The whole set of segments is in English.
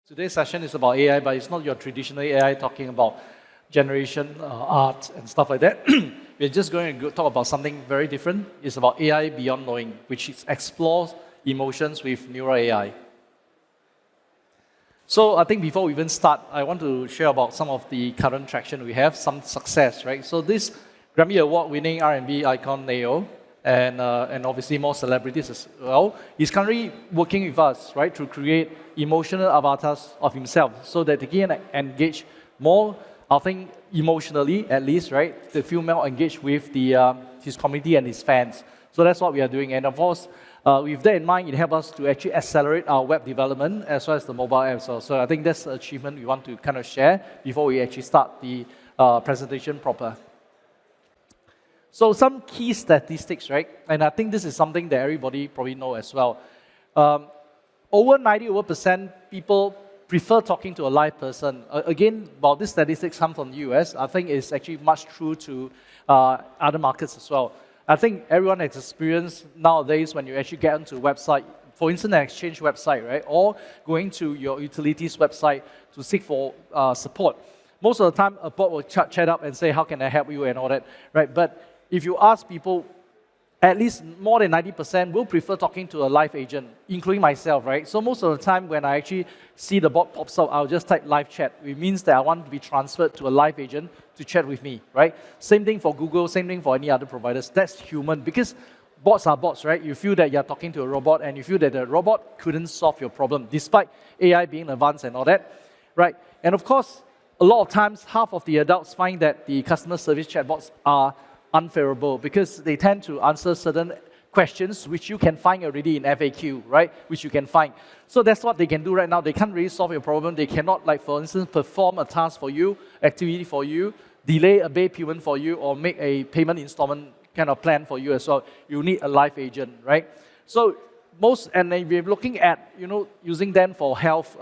Today's session is about AI, but it's not your traditional AI talking about generation, art, and stuff like that. We're just going to talk about something very different. It's about AI beyond knowing, which explores emotions with Neura AI. So I think before we even start, I want to share about some of the current traction we have, some success, right? So this Grammy Award-winning R&B icon, Neo, and obviously more celebrities as well, he's currently working with us, right, to create emotional avatars of himself so that they can engage more, I think, emotionally at least, right, to feel more engaged with his community and his fans. So that's what we are doing. And of course, with that in mind, it helps us to actually accelerate our web development as well as the mobile apps. So I think that's an achievement we want to kind of share before we actually start the presentation proper. So some key statistics, right? And I think this is something that everybody probably know as well. Over 90% people prefer talking to a live person. Again, while this statistics come from the US, I think it's actually much true to other markets as well. I think everyone has experienced nowadays when you actually get onto a website, for instance, an exchange website, right? Or going to your utilities website to seek for support. Most of the time, a bot will chat up and say, how can I help you and all that, right? But if you ask people, at least more than 90% will prefer talking to a live agent, including myself, right? So most of the time when I actually see the bot pops up, I'll just type live chat. It means that I want to be transferred to a live agent to chat with me, right? Same thing for Google, same thing for any other providers. That's human because bots are bots, right? You feel that you're talking to a robot and you feel that the robot couldn't solve your problem despite AI being advanced and all that, right? And of course, a lot of times, half of the adults find that the customer service chatbots are unfavorable because they tend to answer certain questions which you can find already in FAQ, right? Which you can find. So that's what they can do right now. They can't really solve your problem. They cannot, like for instance, perform a task for you, activity for you, delay a bill payment for you, or make a payment installment kind of plan for you as well. You need a live agent, right? So and we're looking at, using them for health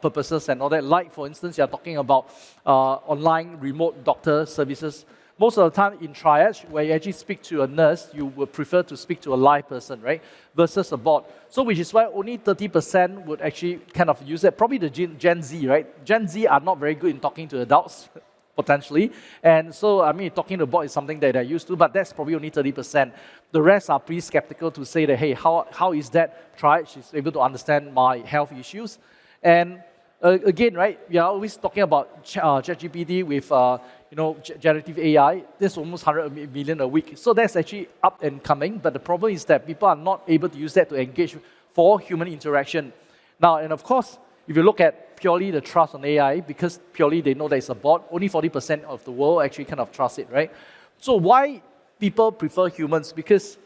purposes and all that. Like for instance, you're talking about online remote doctor services. Most of the time in triage, where you actually speak to a nurse, you would prefer to speak to a live person, right? Versus a bot. So which is why only 30% would actually kind of use it. Probably the Gen Z, right? Gen Z are not very good in talking to adults, potentially. And so, I mean, talking to a bot is something that they're used to, but that's probably only 30%. The rest are pretty skeptical to say that, hey, how is that triage is able to understand my health issues? And again, right, we are always talking about ChatGPT with generative AI. There's almost 100 million a week. So that's actually up and coming. But the problem is that people are not able to use that to engage for human interaction. Now, and of course, if you look at purely the trust on AI, because purely they know that it's a bot, only 40% of the world actually kind of trust it, right? So why people prefer humans? Because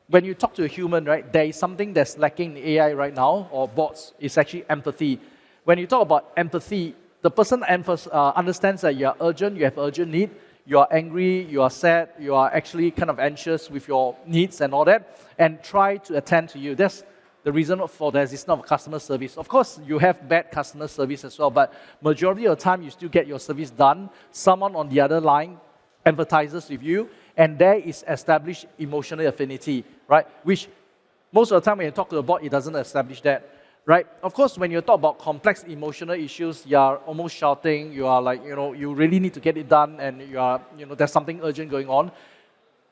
when you talk to a human, right, there is something that's lacking in AI right now, or bots, it's actually empathy. When you talk about empathy, the person understands that you are urgent, you have urgent need, you are angry, you are sad, you are actually kind of anxious with your needs and all that, and try to attend to you. That's the reason for the existence of customer service. Of course, you have bad customer service as well, but majority of the time, you still get your service done. Someone on the other line empathizes with you, and there is established emotional affinity, right? Which most of the time when you talk to a bot, it doesn't establish that. Right? Of course, when you talk about complex emotional issues, you are almost shouting, you are like, you really need to get it done and you are, there's something urgent going on.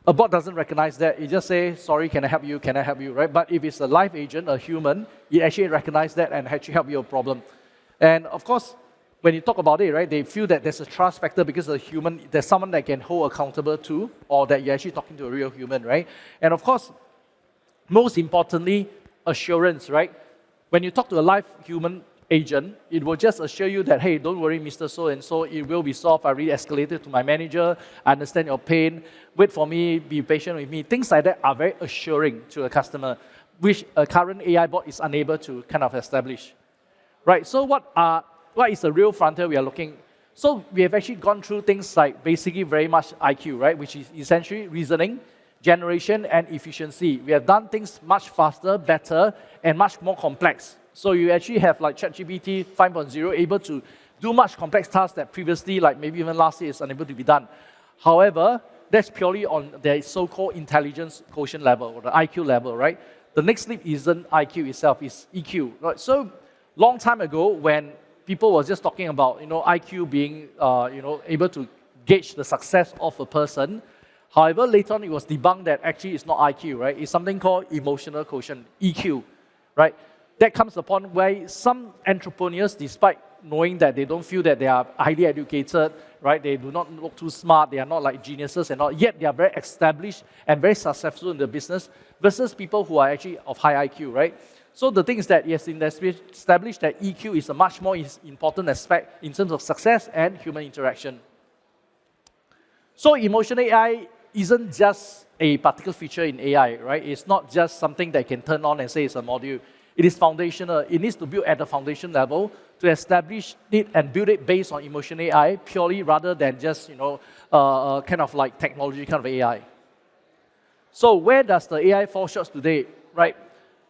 A bot doesn't recognize that. It just says, sorry, can I help you, right? But if it's a live agent, a human, it actually recognizes that and actually help your problem. And of course, when you talk about it, right, they feel that there's a trust factor because a human, there's someone that can hold accountable to, or that you're actually talking to a real human, right? And of course, most importantly, assurance, right? When you talk to a live human agent, it will just assure you that, hey, don't worry, Mr. So-and-so, it will be solved. I already escalated to my manager. I understand your pain. Wait for me. Be patient with me. Things like that are very assuring to a customer, which a current AI bot is unable to kind of establish. Right, so what is the real frontier we are looking? So we have actually gone through things like basically very much IQ, right, which is essentially reasoning, generation, and efficiency. We have done things much faster, better, and much more complex. So you actually have like ChatGPT 5.0 able to do much complex tasks that previously, like maybe even last year, is unable to be done. However, that's purely on their so-called intelligence quotient level, or the IQ level, right? The next leap isn't IQ itself, it's EQ, right? So long time ago, when people were just talking about IQ being able to gauge the success of a person. However, later on it was debunked that actually it's not IQ, right? It's something called emotional quotient, EQ, right? That comes upon where some entrepreneurs, despite knowing that they don't feel that they are highly educated, right? They do not look too smart, they are not like geniuses and all, yet they are very established and very successful in the business versus people who are actually of high IQ, right? So the thing is that, yes, established that EQ is a much more important aspect in terms of success and human interaction. So emotional AI isn't just a particular feature in AI, right? It's not just something that can turn on and say it's a module. It is foundational. It needs to build at the foundation level to establish it and build it based on emotional AI purely rather than just, kind of like technology kind of AI. So where does the AI fall short today, right?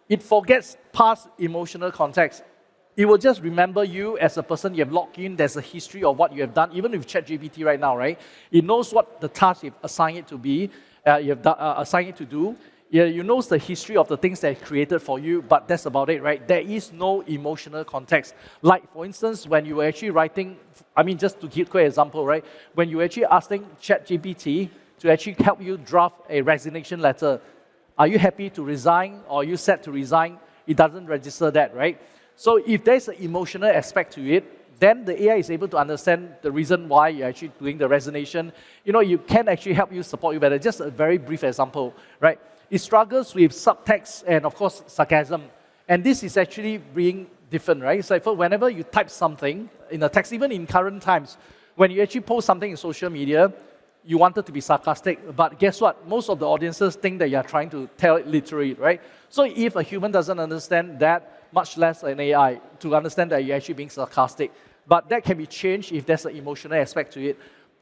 It forgets past emotional context. It will just remember you as a person you have logged in. There's a history of what you have done. Even with ChatGPT right now, right? It knows what the task you've assigned it to be, assigned it to do. Yeah, you know the history of the things that it created for you, but that's about it, right? There is no emotional context. Like, for instance, when you were actually writing, just to give a quick example, right? When you were actually asking ChatGPT to actually help you draft a resignation letter, are you happy to resign or are you set to resign? It doesn't register that, right? So if there's an emotional aspect to it, then the AI is able to understand the reason why you're actually doing the resignation. You can actually help you support you better. Just a very brief example, right? It struggles with subtext and, of course, sarcasm. And this is actually being different, right? So whenever you type something in a text, even in current times, when you actually post something in social media, you want it to be sarcastic, but guess what? Most of the audiences think that you're trying to tell it literally, right? So if a human doesn't understand that, much less an AI, to understand that you're actually being sarcastic. But that can be changed if there's an emotional aspect to it.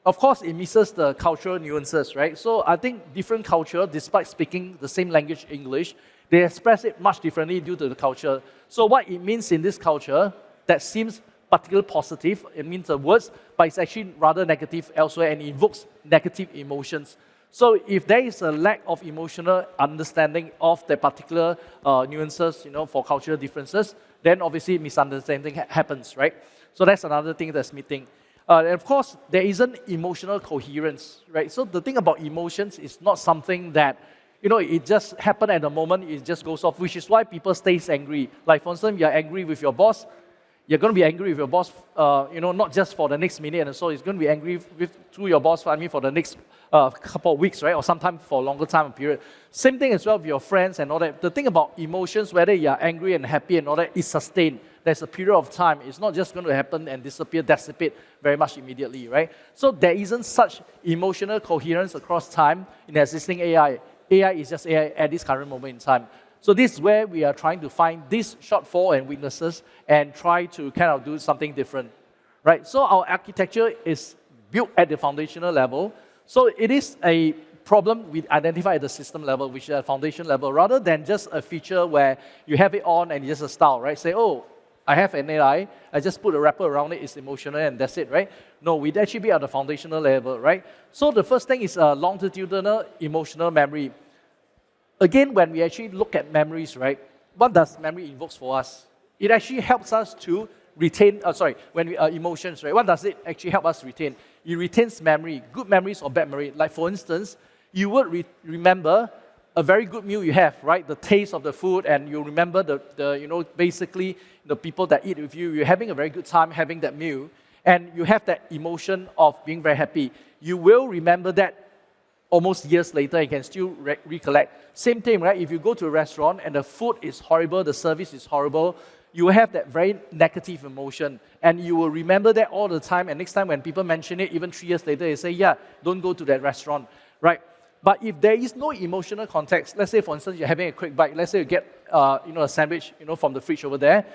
Of course, it misses the cultural nuances, right? So I think different culture, despite speaking the same language, English, they express it much differently due to the culture. So what it means in this culture that seems particularly positive, it means the words, but it's actually rather negative elsewhere and invokes negative emotions. So if there is a lack of emotional understanding of the particular nuances, for cultural differences, then obviously misunderstanding happens, right? So that's another thing that's missing. And of course, there isn't emotional coherence, right? So the thing about emotions is not something that, it just happened at the moment, it just goes off, which is why people stay angry. Like, for instance, you're angry with your boss, you're going to be angry with your boss, not just for the next minute and so, it's going to be angry through your boss, for the next couple of weeks, right? Or sometimes for a longer time period. Same thing as well with your friends and all that. The thing about emotions, whether you're angry and happy and all that, is sustained. There's a period of time. It's not just going to happen and disappear, dissipate very much immediately, right? So there isn't such emotional coherence across time in existing AI. AI is just AI at this current moment in time. So this is where we are trying to find this shortfall and weaknesses and try to kind of do something different, right? So our architecture is built at the foundational level. So it is a problem we identify at the system level, which is at foundation level, rather than just a feature where you have it on and it's just a style, right? Say, oh, I have an AI, I just put a wrapper around it, it's emotional and that's it, right? No, we'd actually be at the foundational level, right? So the first thing is longitudinal emotional memory. Again, when we actually look at memories, right, what does memory invoke for us? It actually helps us to retain, emotions, right? What does it actually help us retain? It retains memory, good memories or bad memory. Like, for instance, you would remember a very good meal you have, right? The taste of the food, and you remember basically the people that eat with you. You're having a very good time having that meal, and you have that emotion of being very happy. You will remember that almost years later, you can still recollect. Same thing, right? If you go to a restaurant and the food is horrible, the service is horrible, you will have that very negative emotion. And you will remember that all the time. And next time when people mention it, even 3 years later, they say, yeah, don't go to that restaurant, right? But if there is no emotional context, let's say, for instance, you're having a quick bite. Let's say you get a sandwich from the fridge over there,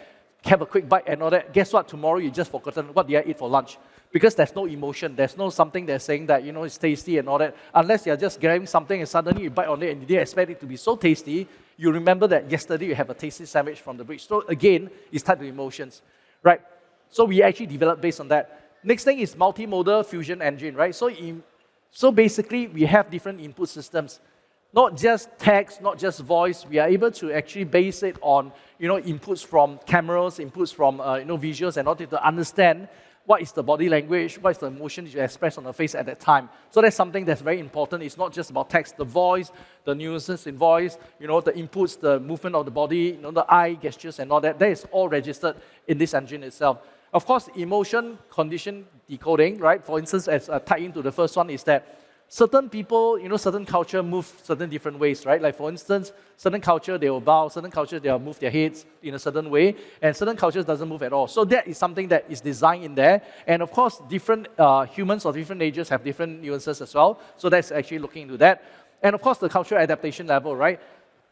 have a quick bite and all that. Guess what? Tomorrow you just forgotten what did I eat for lunch. Because there's no emotion, there's no something that's saying that, it's tasty and all that. Unless you're just grabbing something and suddenly you bite on it and you didn't expect it to be so tasty, you remember that yesterday you have a tasty sandwich from the fridge. So again, it's tied to emotions, right? So we actually developed based on that. Next thing is multimodal fusion engine, right? So basically, we have different input systems. not just text, not just voice. We are able to actually base it on inputs from cameras, inputs from visuals, and all that to understand what is the body language, what is the emotion you express on the face at that time. So that's something that's very important. It's not just about text, the voice, the nuances in voice, the inputs, the movement of the body, the eye gestures and all that. That is all registered in this engine itself. Of course, emotion condition decoding, right? For instance, as tied into the first one is that certain people, certain culture move certain different ways, right? Like for instance, certain culture, they will bow, certain culture, they will move their heads in a certain way, and certain cultures doesn't move at all. So that is something that is designed in there. And of course, different humans of different ages have different nuances as well. So that's actually looking into that. And of course, the cultural adaptation level, right?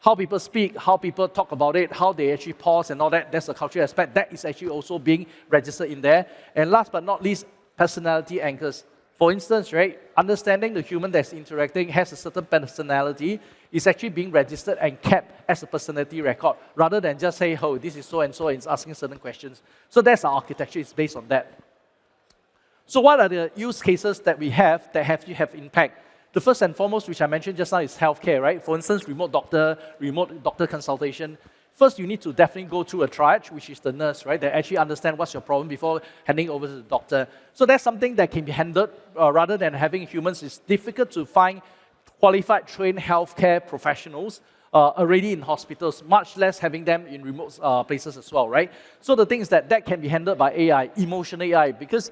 How people speak, how people talk about it, how they actually pause and all that, that's the cultural aspect. That is actually also being registered in there. And last but not least, personality anchors. For instance, right, understanding the human that's interacting has a certain personality is actually being registered and kept as a personality record, rather than just say, oh, this is so and it's asking certain questions. So that's our architecture, it's based on that. So what are the use cases that we have that have impact? The first and foremost, which I mentioned just now, is healthcare, right? For instance, remote doctor consultation. First, you need to definitely go through a triage, which is the nurse, right? That actually understand what's your problem before handing over to the doctor. So that's something that can be handled rather than having humans. It's difficult to find qualified, trained healthcare professionals already in hospitals, much less having them in remote places as well, right? So the thing is that can be handled by AI, emotional AI, because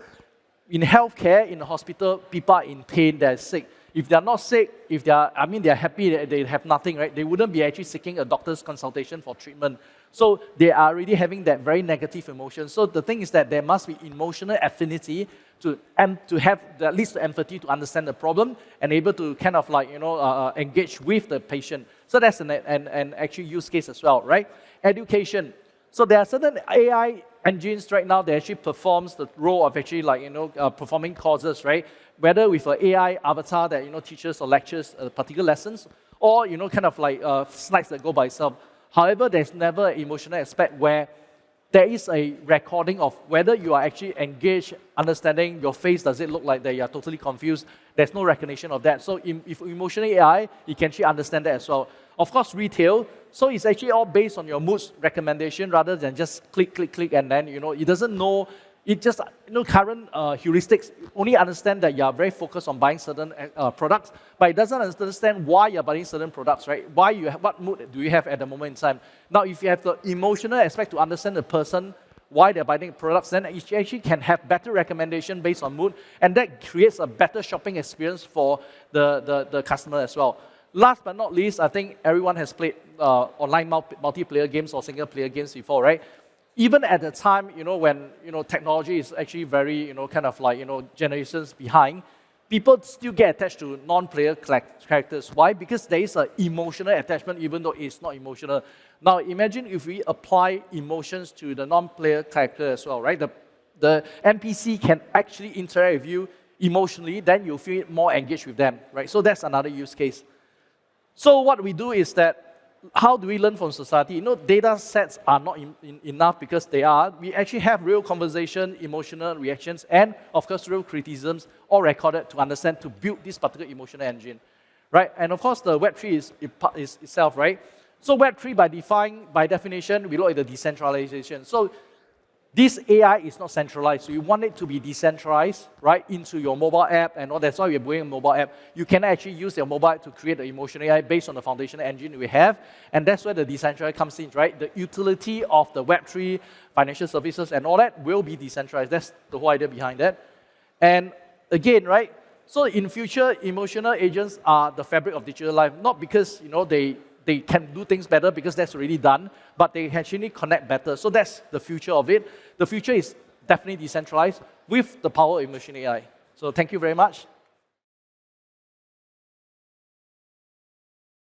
in healthcare, in the hospital, people are in pain, they're sick. If they're not sick, if they're happy, they have nothing, right? They wouldn't be actually seeking a doctor's consultation for treatment. So they are already having that very negative emotion. So the thing is that there must be emotional affinity to have at least the empathy to understand the problem and able to kind of engage with the patient. So that's an actual use case as well, right? Education. So there are certain AI engines right now that actually performs the role of actually performing courses, right? Whether with an AI avatar that teaches or lectures particular lessons, or slides that go by itself. However, there's never an emotional aspect where there is a recording of whether you are actually engaged, understanding your face, does it look like that you are totally confused? There's no recognition of that. So if emotional AI, you can actually understand that as well. Of course, retail, so it's actually all based on your mood's recommendation rather than just click, and then, it doesn't know. It just, current heuristics only understand that you are very focused on buying certain products, but it doesn't understand why you're buying certain products, right? What mood do you have at the moment in time? Now, if you have the emotional aspect to understand the person, why they're buying products, then you actually can have better recommendation based on mood, and that creates a better shopping experience for the customer as well. Last but not least, I think everyone has played online multiplayer games or single-player games before, right? Even at the time, when technology is actually very, generations behind, people still get attached to non-player characters. Why? Because there is an emotional attachment, even though it's not emotional. Now, imagine if we apply emotions to the non-player character as well, right? The NPC can actually interact with you emotionally, then you feel more engaged with them, right? So that's another use case. So what we do is that, how do we learn from society? Data sets are not enough because we actually have real conversation, emotional reactions, and of course, real criticisms all recorded to understand, to build this particular emotional engine, right? And of course, the Web3 is itself, right? So Web3, by definition, we look at the decentralization. So this AI is not centralized, so you want it to be decentralized, right, into your mobile app, and all that's why we're building a mobile app. You can actually use your mobile to create an emotional AI based on the foundational engine we have, and that's where the decentralized comes in, right? The utility of the Web3, financial services, and all that will be decentralized. That's the whole idea behind that. And again, right, so in future, emotional agents are the fabric of digital life, not because, they can do things better because that's already done, but they actually connect better. So that's the future of it. The future is definitely decentralized with the power of emotional AI. So thank you very much.